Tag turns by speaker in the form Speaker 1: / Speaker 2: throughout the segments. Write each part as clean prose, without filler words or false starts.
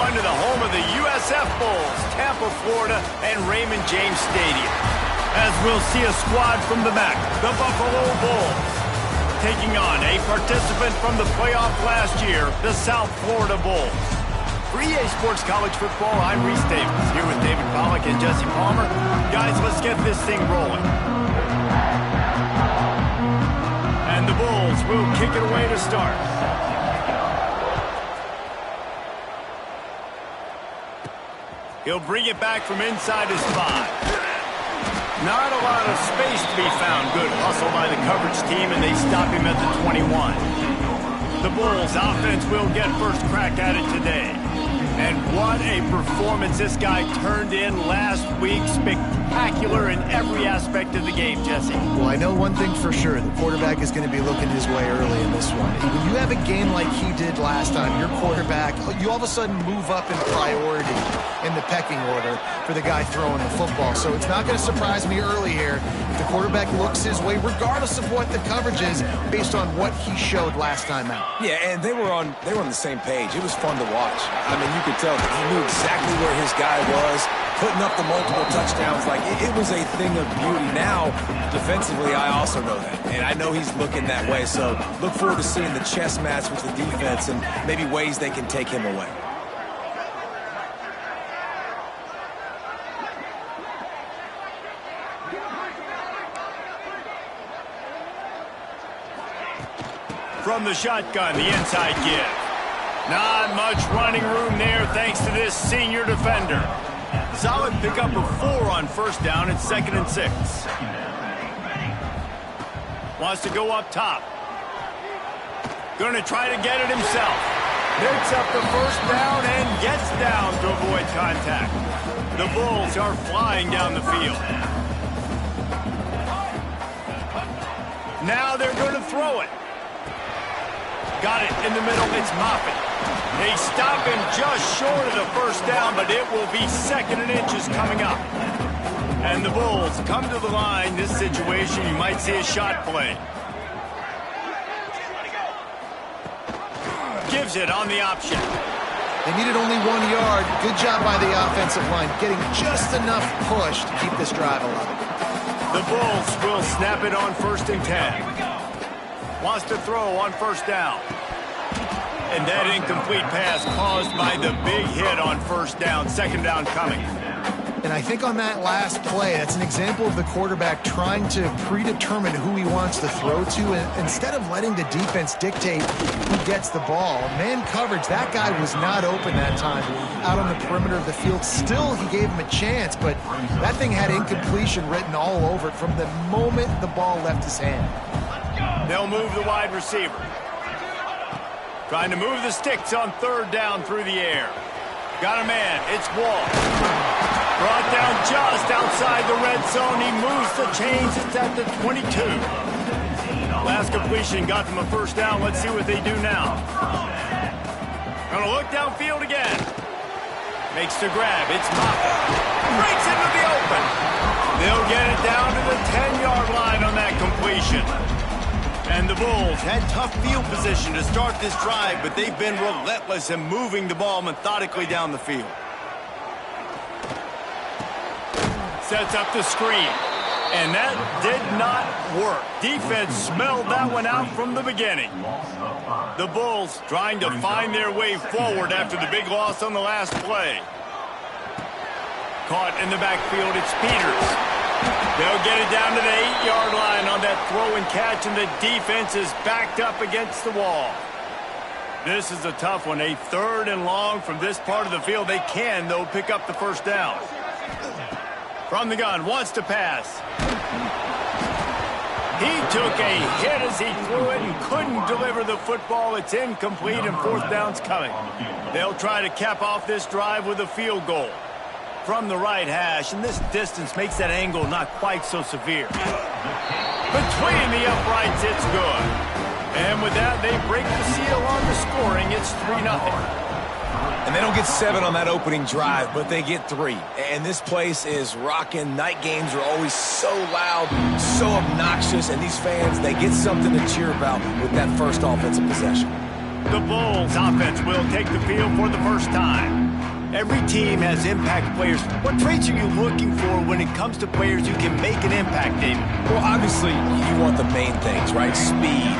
Speaker 1: going to the home of the USF Bulls, Tampa, Florida, and Raymond James Stadium. As we'll see a squad from the back, the Buffalo Bulls, taking on a participant from the playoff last year, the South Florida Bulls. For EA Sports College Football, I'm Reese Davis, here with David Pollack and Jesse Palmer. Guys, let's get this thing rolling. And the Bulls will kick it away to start. He'll bring it back from inside his 5. Not a lot of space to be found. Good hustle by the coverage team, and they stop him at the 21. The Bulls offense will get first crack at it today. And what a performance this guy turned in last week. Spectacular in every aspect of the game, Jesse.
Speaker 2: Well, I know one thing for sure. The quarterback is going to be looking his way early in this one. When you have a game like he did last time, your quarterback, you all of a sudden move up in priority in the pecking order for the guy throwing the football. So it's not going to surprise me early here if the quarterback looks his way, regardless of what the coverage is, based on what he showed last time out.
Speaker 3: Yeah, and they were on the same page. It was fun to watch. I mean, you could tell that he knew exactly where his guy was, putting up the multiple touchdowns. Like, it was a thing of beauty. Now, defensively, I also know that. And I know he's looking that way. So look forward to seeing the chess match with the defense and maybe ways they can take him away.
Speaker 1: From the shotgun, the inside give. Not much running room there thanks to this senior defender. Solid pickup of 4 on first down and 2nd and 6. Wants to go up top. Going to try to get it himself. Picks up the first down and gets down to avoid contact. The Bulls are flying down the field. Now they're going to throw it. Got it in the middle. It's Moffitt. They stop him just short of the first down, but it will be 2nd and inches coming up. And the Bulls come to the line. This situation, you might see a shot play. Gives it on the option.
Speaker 2: They needed only 1 yard. Good job by the offensive line, getting just enough push to keep this drive alive.
Speaker 1: The Bulls will snap it on 1st and 10. Wants to throw on first down. And that incomplete pass caused by the big hit on first down. 2nd down coming.
Speaker 2: And I think on that last play, that's an example of the quarterback trying to predetermine who he wants to throw to. And instead of letting the defense dictate who gets the ball, man coverage, that guy was not open that time out on the perimeter of the field. Still, he gave him a chance, but that thing had incompletion written all over it from the moment the ball left his hand.
Speaker 1: They'll move the wide receiver. Trying to move the sticks on 3rd down through the air. Got a man. It's Wall. Brought down just outside the red zone. He moves the chains. It's at the 22. Last completion got them a first down. Let's see what they do now. Gonna look downfield again. Makes the grab. It's Moffitt. Breaks into the open. They'll get it down to the 10-yard line on that completion. And the Bulls had tough field position to start this drive, but they've been relentless in moving the ball methodically down the field. Sets up the screen. And that did not work. Defense smelled that one out from the beginning. The Bulls trying to find their way forward after the big loss on the last play. Caught in the backfield, it's Peters. They'll get it down to the 8-yard line on that throw and catch, and the defense is backed up against the wall. This is a tough one. A 3rd and long from this part of the field. They can, though, pick up the first down. From the gun, wants to pass. He took a hit as he threw it and couldn't deliver the football. It's incomplete, and 4th down's coming. They'll try to cap off this drive with a field goal from the right hash, and this distance makes that angle not quite so severe. Between the uprights, it's good. And with that, they break the seal on the scoring. It's 3-0.
Speaker 3: And they don't get 7 on that opening drive, but they get 3. And this place is rocking. Night games are always so loud, so obnoxious, and these fans, they get something to cheer about with that first offensive possession.
Speaker 1: The Bulls offense will take the field for the first time. Every team has impact players. What traits are you looking for when it comes to players who can make an impact, David?
Speaker 3: Well, obviously, you want the main things, right? Speed,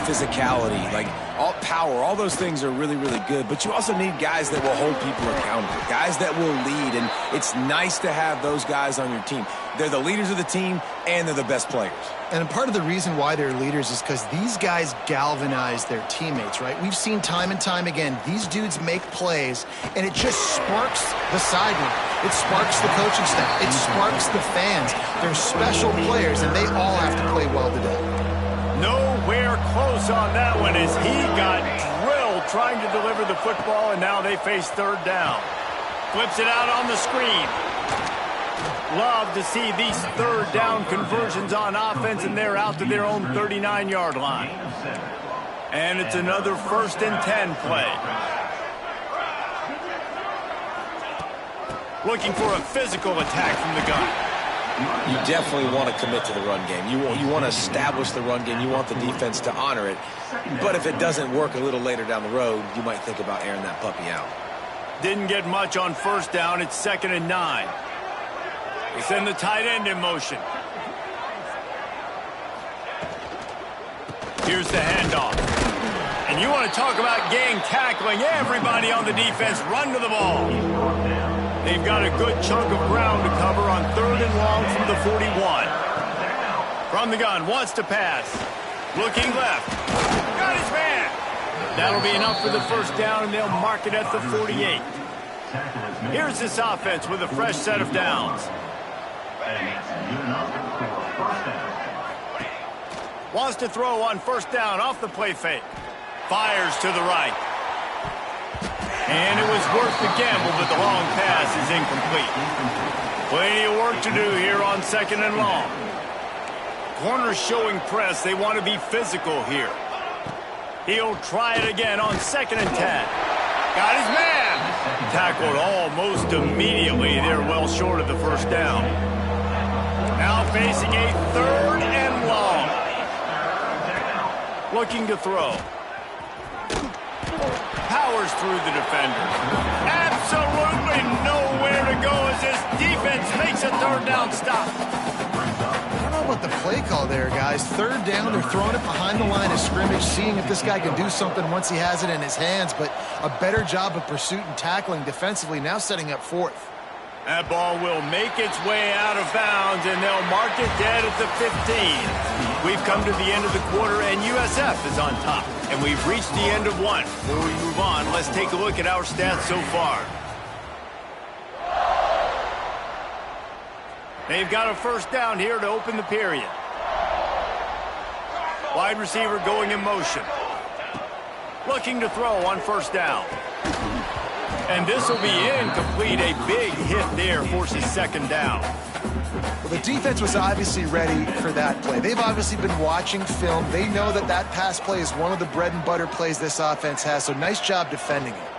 Speaker 3: physicality, like all power, all those things are really, really good. But you also need guys that will hold people accountable, guys that will lead. And it's nice to have those guys on your team. They're the leaders of the team, and they're the best players.
Speaker 2: And part of the reason why they're leaders is because these guys galvanize their teammates, right? We've seen time and time again, these dudes make plays, and it just sparks the sideline. It sparks the coaching staff. It sparks the fans. They're special players, and they all have to play well today.
Speaker 1: Nowhere close on that one as he got drilled trying to deliver the football, and now they face third down. Flips it out on the screen. Love to see these third down conversions on offense, and they're out to their own 39-yard line. And it's another 1st and 10 play. Looking for a physical attack from the gun.
Speaker 3: You definitely want to commit to the run game. You want to establish the run game. You want the defense to honor it. But if it doesn't work a little later down the road, you might think about airing that puppy out.
Speaker 1: Didn't get much on 1st down. It's 2nd and 9. They send the tight end in motion. Here's the handoff. And you want to talk about gang tackling. Everybody on the defense run to the ball. They've got a good chunk of ground to cover on 3rd and long from the 41. From the gun, wants to pass. Looking left. Got his man. That'll be enough for the 1st down, and they'll mark it at the 48. Here's this offense with a fresh set of downs. Wants to throw on 1st down off the play fake. Fires to the right. And it was worth the gamble, but the long pass is incomplete. Plenty of work to do here on 2nd and long. Corners showing press. They want to be physical here. He'll try it again on 2nd and 10. Got his man. Tackled almost immediately. They're well short of the 1st down. Now facing a 3rd and long. Looking to throw. Powers through the defender. Absolutely nowhere to go as this defense makes a 3rd down stop.
Speaker 2: I don't know about the play call there, guys. 3rd down, they're throwing it behind the line of scrimmage, seeing if this guy can do something once he has it in his hands, but a better job of pursuit and tackling defensively, now setting up 4th.
Speaker 1: That ball will make its way out of bounds, and they'll mark it dead at the 15. We've come to the end of the quarter, and USF is on top. And we've reached the end of one. Before we move on, let's take a look at our stats so far. They've got a 1st down here to open the period. Wide receiver going in motion. Looking to throw on 1st down. And this will be incomplete. A big hit there forces 2nd down.
Speaker 2: Well, the defense was obviously ready for that play. They've obviously been watching film. They know that that pass play is one of the bread and butter plays this offense has, so nice job defending it.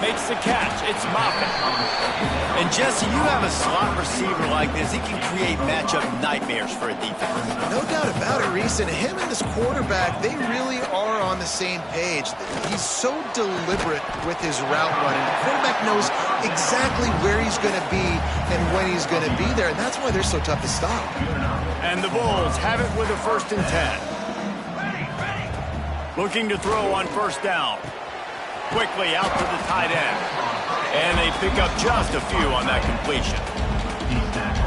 Speaker 1: Makes the catch. It's Moffitt. And Jesse, you have a slot receiver like this. He can create matchup nightmares for a defense.
Speaker 2: No doubt about it, Reese. And him and this quarterback, they really are on the same page. He's so deliberate with his route running. The quarterback knows exactly where he's going to be and when he's going to be there. And that's why they're so tough to stop.
Speaker 1: And the Bulls have it with a 1st and 10. Looking to throw on 1st down. Quickly out to the tight end. And they pick up just a few on that completion.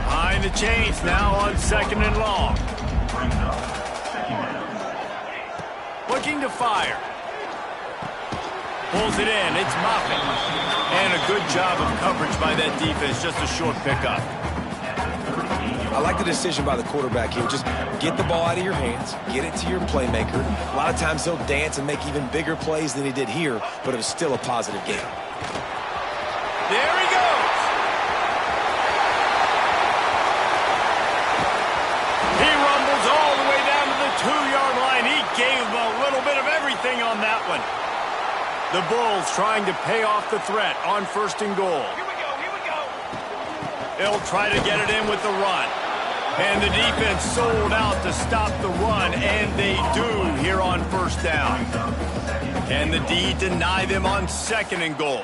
Speaker 1: Behind the chains now on 2nd and long. Looking to fire. Pulls it in. It's Moffitt. And a good job of coverage by that defense. Just a short pickup.
Speaker 3: I like the decision by the quarterback here. Just get the ball out of your hands, get it to your playmaker. A lot of times he'll dance and make even bigger plays than he did here, but it was still a positive game.
Speaker 1: There he goes. He rumbles all the way down to the 2-yard line. He gave a little bit of everything on that one. The Bulls trying to pay off the threat on 1st and goal. Here we go. They'll try to get it in with the run. And the defense sold out to stop the run, and they do here on 1st down. And the D deny them on 2nd and goal.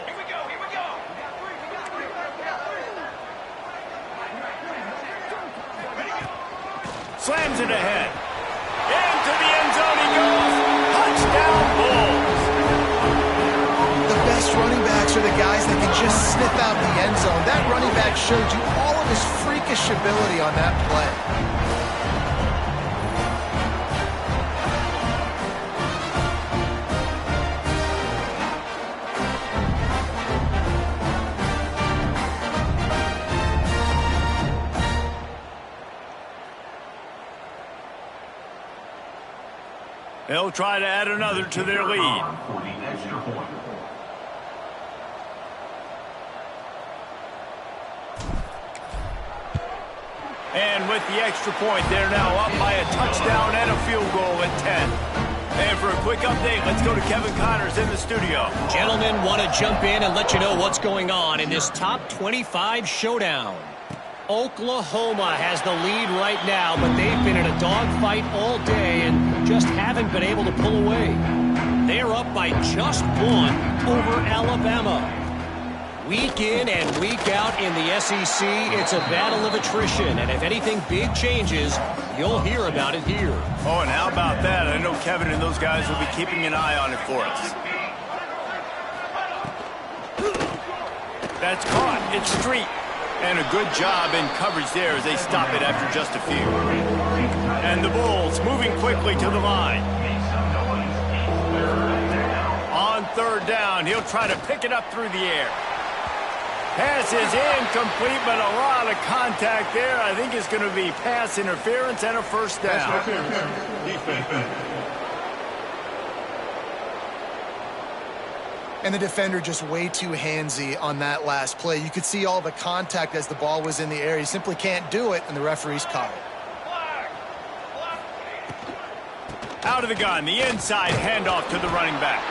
Speaker 1: Slams it ahead. Into the end zone he goes. Touchdown, Bulls.
Speaker 2: The best running backs are the guys that can just sniff out the end zone. That running back showed you all of his freakish ability on that play.
Speaker 1: They'll try to add another to their lead. And with the extra point, they're now up by a touchdown and a field goal at 10. And for a quick update, let's go to Kevin Connors in the studio.
Speaker 4: Gentlemen, want to jump in and let you know what's going on in this top 25 showdown. Oklahoma has the lead right now, but they've been in a dogfight all day and just haven't been able to pull away. They're up by just one over Alabama. Week in and week out in the SEC, it's a battle of attrition, and if anything big changes, you'll hear about it here.
Speaker 1: Oh, and how about that? I know Kevin and those guys will be keeping an eye on it for us. That's caught. It's Street. And a good job in coverage there as they stop it after just a few. And the Bulls moving quickly to the line. On third down, he'll try to pick it up through the air. Pass is incomplete, but a lot of contact there. I think it's going to be pass interference and a first down.
Speaker 2: And the defender just way too handsy on that last play. You could see all the contact as the ball was in the air. He simply can't do it, and the referees caught it.
Speaker 1: Out of the gun, the inside handoff to the running back.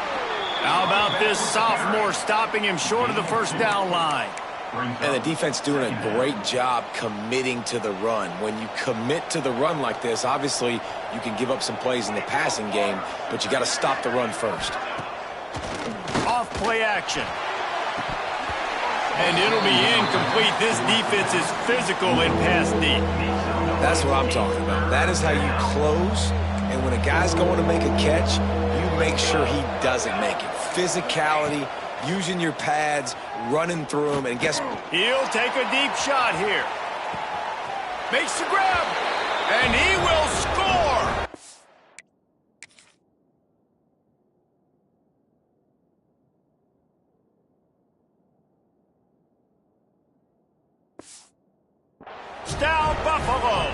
Speaker 1: How about this sophomore stopping him short of the first down line?
Speaker 3: And the defense doing a great job committing to the run. When you commit to the run like this, obviously you can give up some plays in the passing game, but you got to stop the run first.
Speaker 1: Off play action. And it'll be incomplete. This defense is physical in pass deep.
Speaker 3: That's what I'm talking about. That is how you close. And when a guy's going to make a catch, you make sure he doesn't make it. Physicality, using your pads, running through them, and guess what?
Speaker 1: He'll take a deep shot here. Makes the grab. And he will score. Down Buffalo.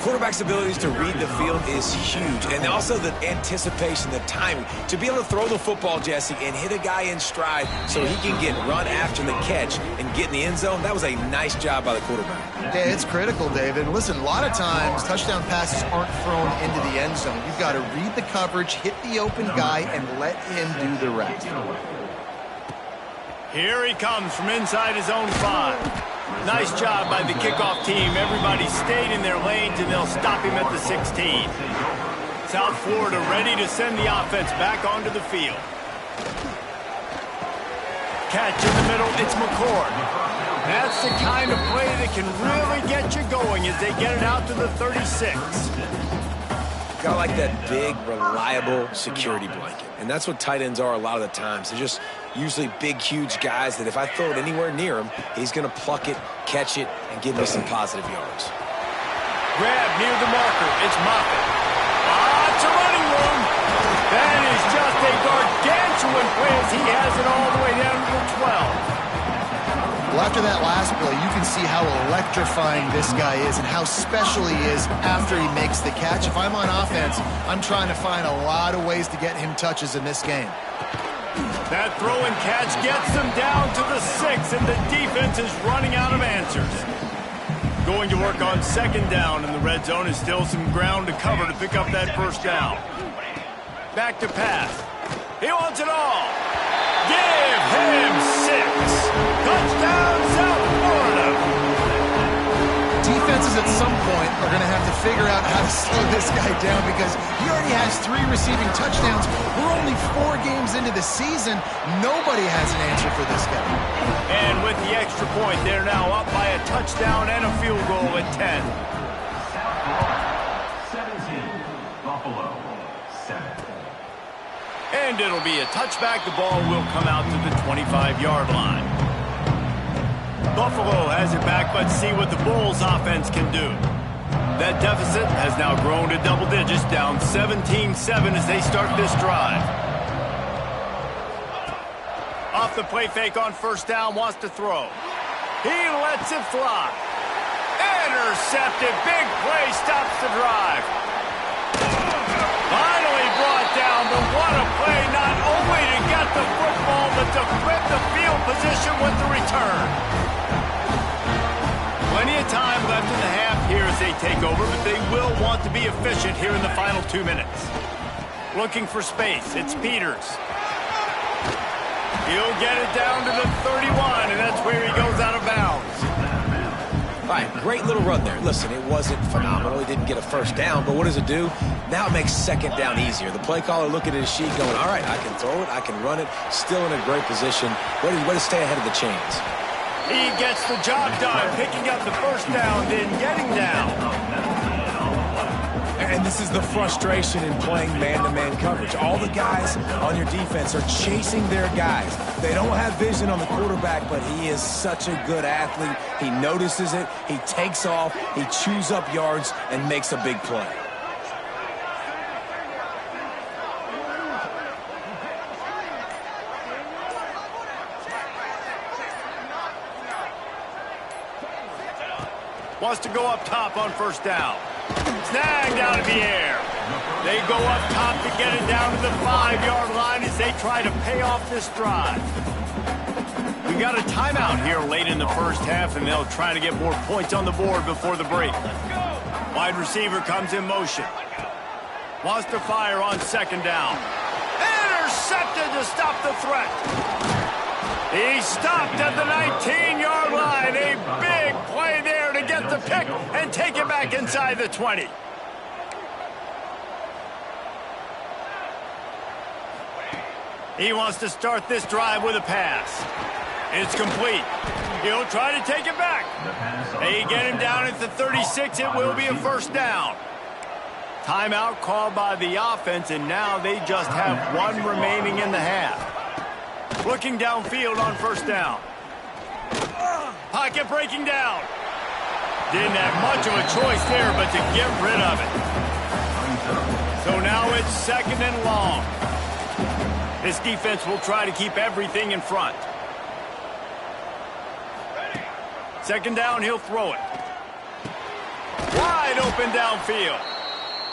Speaker 3: Quarterback's abilities to read the field is huge, and also the anticipation, the timing. To be able to throw the football, Jesse, and hit a guy in stride so he can get run after the catch and get in the end zone, that was a nice job by the quarterback.
Speaker 2: Yeah, it's critical, David. Listen, a lot of times touchdown passes aren't thrown into the end zone. You've got to read the coverage, hit the open guy, and let him do the rest.
Speaker 1: Here he comes from inside his own 5. Nice job by the kickoff team. Everybody stayed in their lanes, and they'll stop him at the 16. South Florida ready to send the offense back onto the field. Catch in the middle, it's McCord. That's the kind of play that can really get you going as they get it out to the 36.
Speaker 3: Got like that big, reliable security blanket. And that's what tight ends are a lot of the times. They're just usually big, huge guys that if I throw it anywhere near him, he's going to pluck it, catch it, and give me some positive yards.
Speaker 1: Grab near the marker. It's Moffitt. Lots of running room. That is just a gargantuan play as he has it all the way down to the 12.
Speaker 2: Well, after that last play, you can see how electrifying this guy is and how special he is after he makes the catch. If I'm on offense, I'm trying to find a lot of ways to get him touches in this game.
Speaker 1: That throw and catch gets them down to the 6, and the defense is running out of answers. Going to work on second down, and the red zone is still some ground to cover to pick up that first down. Back to pass. He wants it all. Give him 6. Touchdown, South Florida.
Speaker 2: Defenses at some point are going to have to figure out how to slow this guy down because he already has 3 receiving touchdowns. We're only 4 games into the season. Nobody has an answer for this guy.
Speaker 1: And with the extra point, they're now up by a touchdown and a field goal at 10. And it'll be a touchback. The ball will come out to the 25-yard line. Buffalo has it back. Let's see what the Bulls offense can do. That deficit has now grown to double digits, down 17-7 as they start this drive. Off the play fake on first down, wants to throw. He lets it fly. Intercepted. Big play stops the drive. Finally brought down, but what a play, not only to get the football, but to flip the field position with the return. Plenty of time left in the half here as they take over, but they will want to be efficient here in the final 2 minutes. Looking for space, it's Peters. He'll get it down to the 31, and that's where he goes out of bounds.
Speaker 3: All right, great little run there. Listen, it wasn't phenomenal. He didn't get a first down, but what does it do? Now it makes second down easier. The play caller looking at his sheet going, all right, I can throw it, I can run it. Still in a great position. Way to stay ahead of the chains.
Speaker 1: He gets the job done, picking up the first down, then getting down.
Speaker 3: And this is the frustration in playing man-to-man coverage. All the guys on your defense are chasing their guys. They don't have vision on the quarterback, but he is such a good athlete. He notices it, he takes off, he chews up yards, and makes a big play.
Speaker 1: Wants to go up top on first down. Snagged out of the air. They go up top to get it down to the 5-yard line as they try to pay off this drive. We got a timeout here late in the first half, and they'll try to get more points on the board before the break. Wide receiver comes in motion. Wants to fire on second down. Intercepted to stop the threat. He stopped at the 19-yard line. A big play there to get the pick and take it back inside the 20. He wants to start this drive with a pass. It's complete. He'll try to take it back. They get him down at the 36. It will be a first down. Timeout called by the offense, and now they just have one remaining in the half. Looking downfield on first down. Pocket breaking down. Didn't have much of a choice there, but to get rid of it. So now it's second and long. This defense will try to keep everything in front. Second down, he'll throw it. Wide open downfield.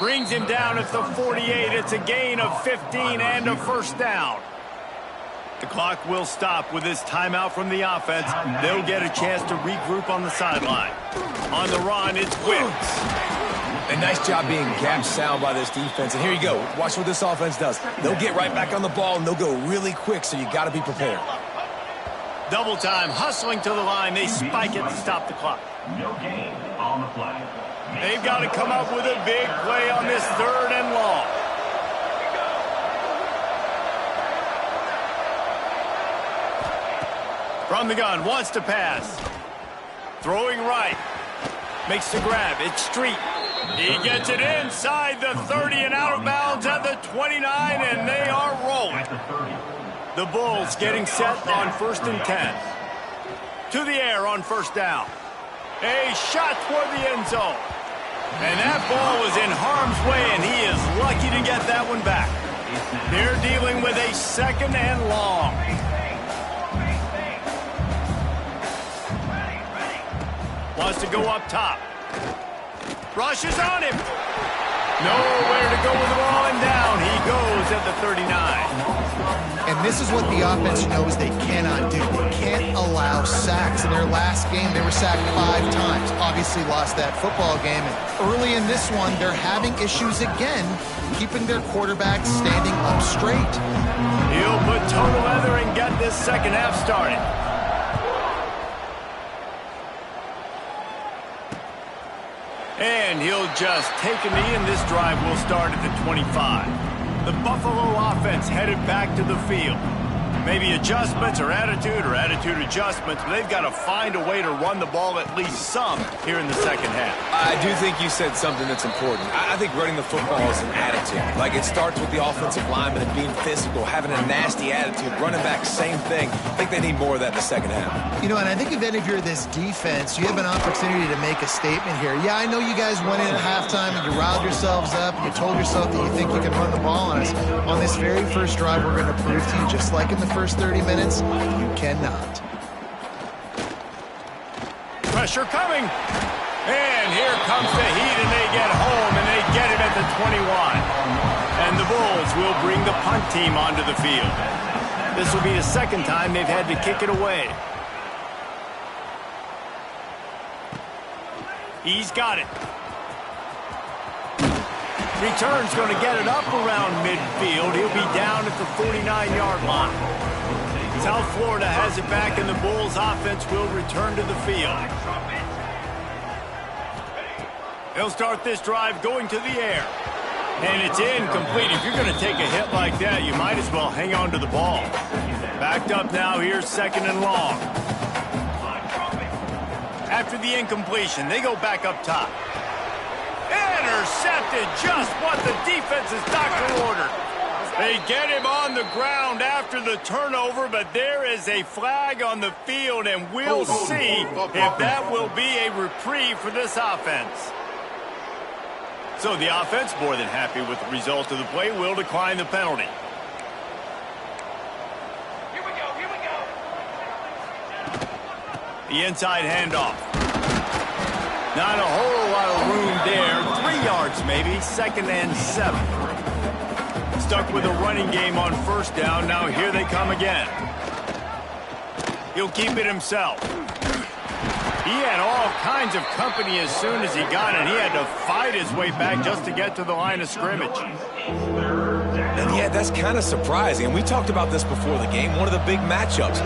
Speaker 1: Brings him down at the 48. It's a gain of 15 and a first down. The clock will stop with this timeout from the offense. They'll get a chance to regroup on the sideline. On the run, it's Wicks.
Speaker 3: A nice job being gap sound by this defense. And here you go. Watch what this offense does. They'll get right back on the ball, and they'll go really quick, so you got to be prepared.
Speaker 1: Double time, hustling to the line. They spike it to stop the clock.
Speaker 5: No gain on the play.
Speaker 1: They've got to come up with a big play on this third and long. From the gun, wants to pass. Throwing right. Makes the grab. It's Street. He gets it inside the 30 and out of bounds at the 29, and they are rolling. The Bulls getting set on first and 10. To the air on first down. A shot toward the end zone. And that ball was in harm's way, and he is lucky to get that one back. They're dealing with a second and long. Wants to go up top. Rushes on him. Nowhere to go with the ball, and down he goes at the 39.
Speaker 2: And this is what the offense knows they cannot do. They can't allow sacks. In their last game, they were sacked 5 times. Obviously lost that football game. And early in this one, they're having issues again, keeping their quarterback standing up straight.
Speaker 1: He'll put total leather and get this second half started. And he'll just take a knee, and this drive will start at the 25. The Buffalo offense headed back to the field. Maybe adjustments or attitude adjustments, but they've got to find a way to run the ball at least some here in the second half.
Speaker 3: I do think you said something that's important. I think running the football is an attitude. Like, it starts with the offensive lineman and being physical, having a nasty attitude. Running back, same thing. I think they need more of that in the second half.
Speaker 2: You know, and I think if you're this defense, you have an opportunity to make a statement here. Yeah, I know you guys went in at halftime and you riled yourselves up and you told yourself that you think you can run the ball on us. On this very first drive, we're going to prove to you, just like in the first 30 minutes, you cannot.
Speaker 1: Pressure coming. And here comes the Heat, and they get home, and they get it at the 21. And the Bulls will bring the punt team onto the field. This will be the second time they've had to kick it away. He's got it. Return's going to get it up around midfield. He'll be down at the 49-yard line. South Florida has it back, and the Bulls offense will return to the field. They'll start this drive going to the air. And it's incomplete. If you're going to take a hit like that, you might as well hang on to the ball. Backed up now, here's second and long. After the incompletion, they go back up top. Intercepted, just what the defense's doctor ordered. They get him on the ground after the turnover, but there is a flag on the field, and we'll see if that will be a reprieve for this offense. So the offense, more than happy with the result of the play, will decline the penalty.
Speaker 5: Here we go.
Speaker 1: The inside handoff. Not a whole lot of room there. 3 yards maybe, second and 7. Stuck with a running game on first down. Now here they come again. He'll keep it himself. He had all kinds of company as soon as he got it. He had to fight his way back just to get to the line of scrimmage.
Speaker 3: And yeah, that's kind of surprising. And we talked about this before the game. One of the big matchups.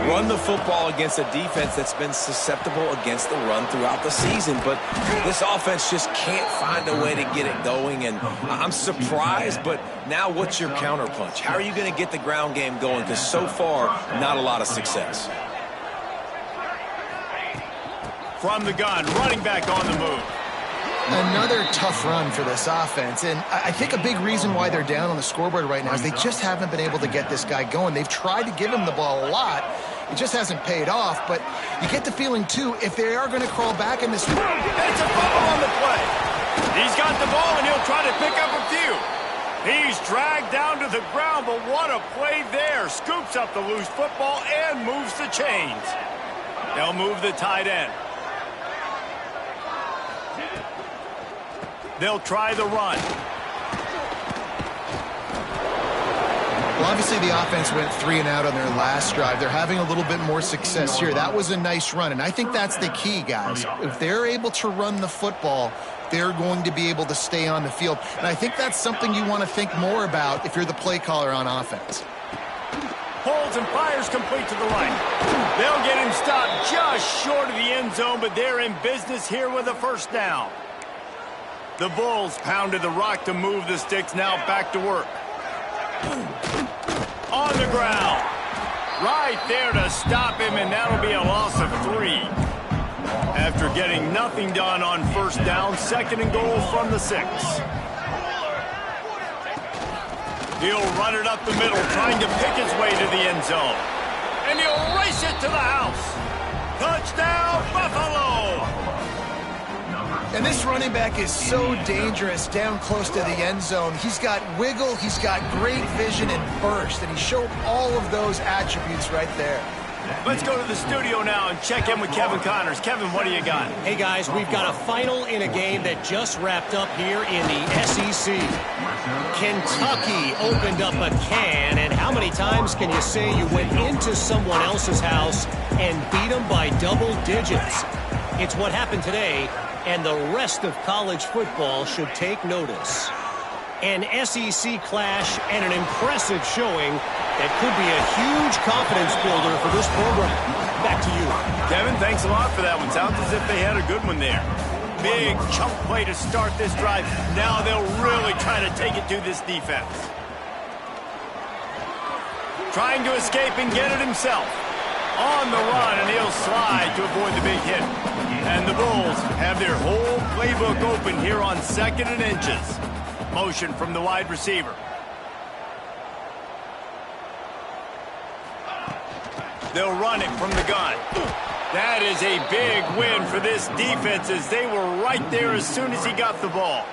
Speaker 3: Run the football against a defense that's been susceptible against the run throughout the season. But this offense just can't find a way to get it going. And I'm surprised, but now what's your counterpunch? How are you going to get the ground game going? Because so far, not a lot of success.
Speaker 1: From the gun, running back on the move.
Speaker 2: Another tough run for this offense, and I think a big reason why they're down on the scoreboard right now is they just haven't been able to get this guy going. They've tried to give him the ball a lot. It just hasn't paid off, but you get the feeling, too, if they are going to crawl back in this...
Speaker 1: It's a fumble on the play. He's got the ball, and he'll try to pick up a few. He's dragged down to the ground, but what a play there. Scoops up the loose football and moves the chains. They'll move the tight end. They'll try the run.
Speaker 2: Well, obviously the offense went 3 and out on their last drive. They're having a little bit more success here. That was a nice run, and I think that's the key, guys. If they're able to run the football, they're going to be able to stay on the field. And I think that's something you want to think more about if you're the play caller on offense.
Speaker 1: Holds and fires complete to the line. They'll get him stopped just short of the end zone, but they're in business here with a first down. The Bulls pounded the rock to move the sticks, now back to work. On the ground. Right there to stop him, and that'll be a loss of 3. After getting nothing done on first down, second and goal from the 6. He'll run it up the middle, trying to pick his way to the end zone. And he'll race it to the house. Touchdown, Buffalo!
Speaker 2: And this running back is so dangerous down close to the end zone. He's got wiggle, he's got great vision and burst, and he showed all of those attributes right there.
Speaker 1: Let's go to the studio now and check in with Kevin Connors. Kevin, what do you got?
Speaker 4: Hey, guys, we've got a final in a game that just wrapped up here in the SEC. Kentucky opened up a can, and how many times can you say you went into someone else's house and beat them by double digits? It's what happened today, and the rest of college football should take notice. An SEC clash and an impressive showing that could be a huge confidence builder for this program. Back to you.
Speaker 1: Kevin, thanks a lot for that one. Sounds as if they had a good one there. Big chunk play to start this drive. Now they'll really try to take it to this defense. trying to escape and get it himself. On the run, and he'll slide to avoid the big hit. And the Bulls have their whole playbook open here on 2nd and inches. Motion from the wide receiver. They'll run it from the gun. That is a big win for this defense as they were right there as soon as he got the ball.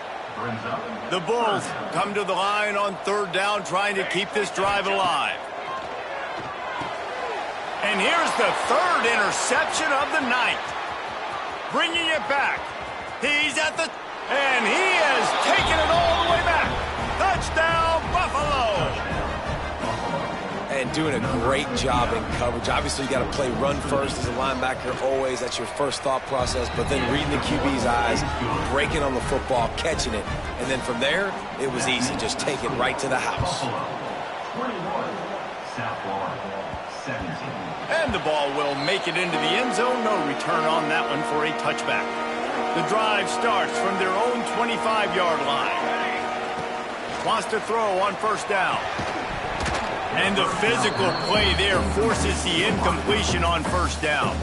Speaker 1: The Bulls come to the line on 3rd down trying to keep this drive alive. And here's the 3rd interception of the night. Bringing it back. He's at the... And he has taken it all the way back. Touchdown, Buffalo!
Speaker 3: And doing a great job in coverage. Obviously, you got to play run first as a linebacker always. That's your first thought process. But then reading the QB's eyes, breaking on the football, catching it. And then from there, it was easy. Just take it right to the house.
Speaker 1: And the ball will make it into the end zone. No return on that one for a touchback. The drive starts from their own 25-yard line. Wants to throw on 1st down. And the physical play there forces the incompletion on 1st down.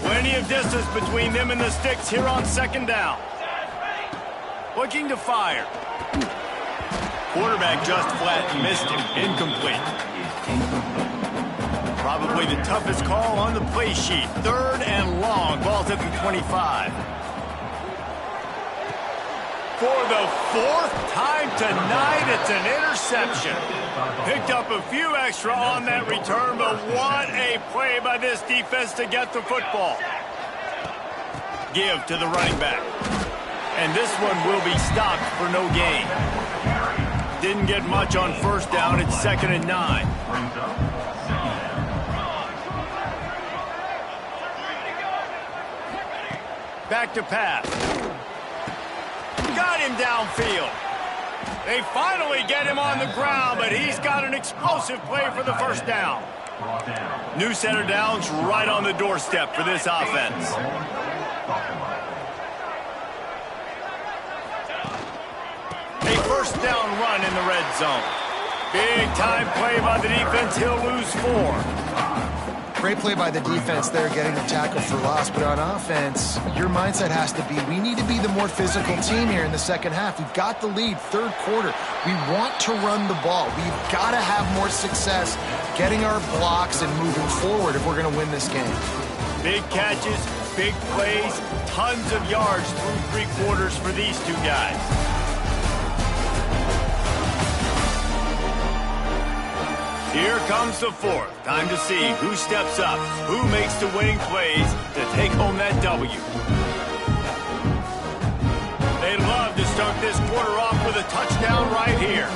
Speaker 1: Plenty of distance between them and the sticks here on 2nd down. Looking to fire. Quarterback just flat missed him. Incomplete. Probably the toughest call on the play sheet. 3rd and long. Ball's at the 25. For the 4th time tonight, it's an interception. Picked up a few extra on that return, but what a play by this defense to get the football. Give to the running back. And this one will be stopped for no gain. Didn't get much on 1st down. It's 2nd and 9. Back to pass. Got him downfield. They finally get him on the ground, but he's got an explosive play for the 1st down. New center downs right on the doorstep for this offense. A 1st down run in the red zone. Big time play by the defense. He'll lose 4.
Speaker 2: Great play by the defense there, getting the tackle for loss. But on offense, your mindset has to be, we need to be the more physical team here in the 2nd half. We've got the lead, 3rd quarter. We want to run the ball. We've got to have more success getting our blocks and moving forward if we're going to win this game.
Speaker 1: Big catches, big plays, tons of yards through 3 quarters for these two guys. Here comes the 4th. Time to see who steps up, who makes the winning plays to take home that W. They'd love to start this quarter off with a touchdown right here.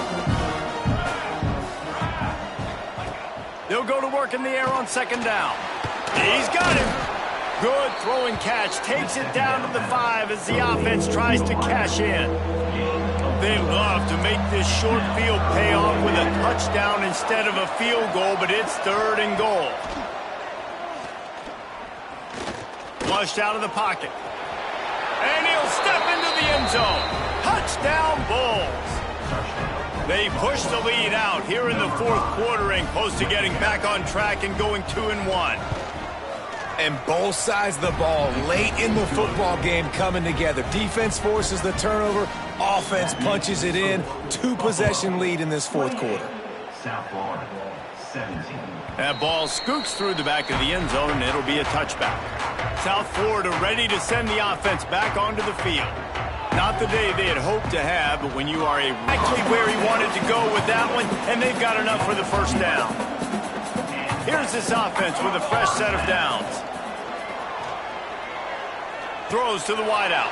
Speaker 1: They'll go to work in the air on 2nd down. He's got him. Good throwing catch. Takes it down to the 5 as the offense tries to cash in. They love to make this short field pay off with a touchdown instead of a field goal, but it's 3rd and goal. Flushed out of the pocket. And he'll step into the end zone. Touchdown, Bulls. They push the lead out here in the 4th quarter and close to getting back on track and going 2-1.
Speaker 3: And both sides of the ball late in the football game coming together. Defense forces the turnover. Offense punches it in. 2-possession lead in this 4th quarter.
Speaker 6: South Florida, 17.
Speaker 1: That ball scoots through the back of the end zone, and it'll be a touchback. South Florida ready to send the offense back onto the field. Not the day they had hoped to have, but when you are exactly where he wanted to go with that one, and they've got enough for the 1st down. Here's this offense with a fresh set of downs. Throws to the wideout.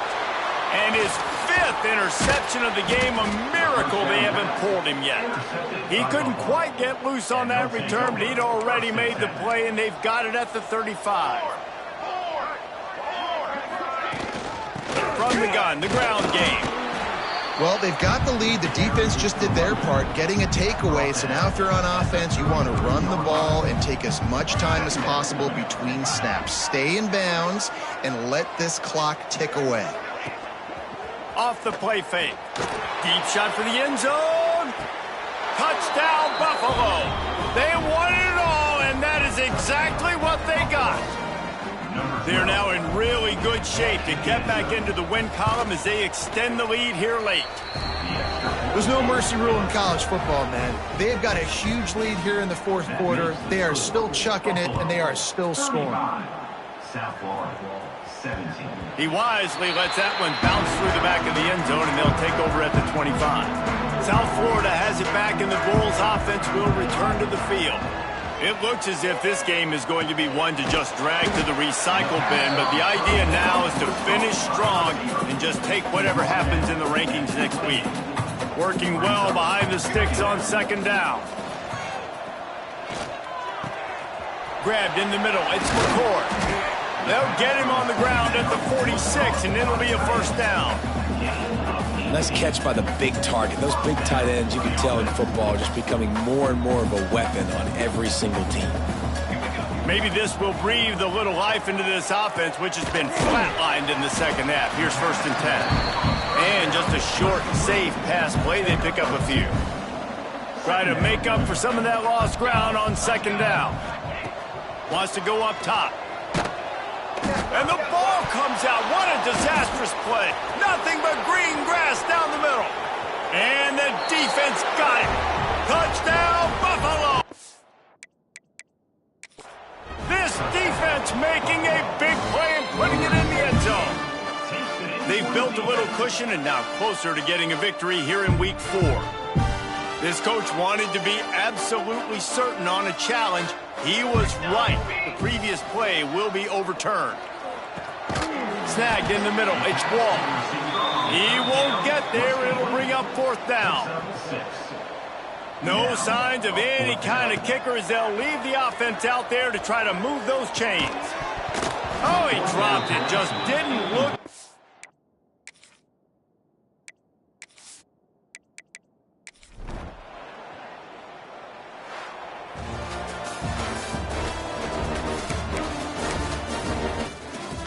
Speaker 1: And his 5th interception of the game, a miracle they haven't pulled him yet. He couldn't quite get loose on that return, but he'd already made the play, and they've got it at the 35. From the gun, the ground game.
Speaker 2: Well, they've got the lead. The defense just did their part, getting a takeaway. So now if you're on offense, you want to run the ball and take as much time as possible between snaps. Stay in bounds and let this clock tick away.
Speaker 1: Off the play fake. Deep shot for the end zone. Touchdown, Buffalo. They wanted it all, and that is exactly what they got. They're now in really good shape to get back into the win column as they extend the lead here late.
Speaker 2: There's no mercy rule in college football, man. They've got a huge lead here in the fourth quarter. They are still chucking it, and they are still scoring.
Speaker 6: South Florida, 17.
Speaker 1: He wisely lets that one bounce through the back of the end zone, and they'll take over at the 25. South Florida has it back, and the Bulls offense will return to the field. It looks as if this game is going to be one to just drag to the recycle bin, but the idea now is to finish strong and just take whatever happens in the rankings next week. Working well behind the sticks on second down. Grabbed in the middle, it's McCord. They'll get him on the ground at the 46, and it'll be a first down.
Speaker 3: Nice catch by the big target. Those big tight ends, you can tell in football, are just becoming more and more of a weapon on every single team.
Speaker 1: Maybe this will breathe a little life into this offense, which has been flatlined in the second half. Here's 1st and 10. And just a short, safe pass play. They pick up a few. Try to make up for some of that lost ground on second down. Wants to go up top. And the ball comes out. What a disastrous play. Nothing but green grass down the middle. And the defense got it. Touchdown, Buffalo. This defense making a big play and putting it in the end zone. They've built a little cushion and now closer to getting a victory here in week 4. This coach wanted to be absolutely certain on a challenge. He was right. The previous play will be overturned. Snagged in the middle. It's Wall. He won't get there. It'll bring up 4th down. No signs of any kind of kicker as they'll leave the offense out there to try to move those chains. Oh, he dropped it. Just did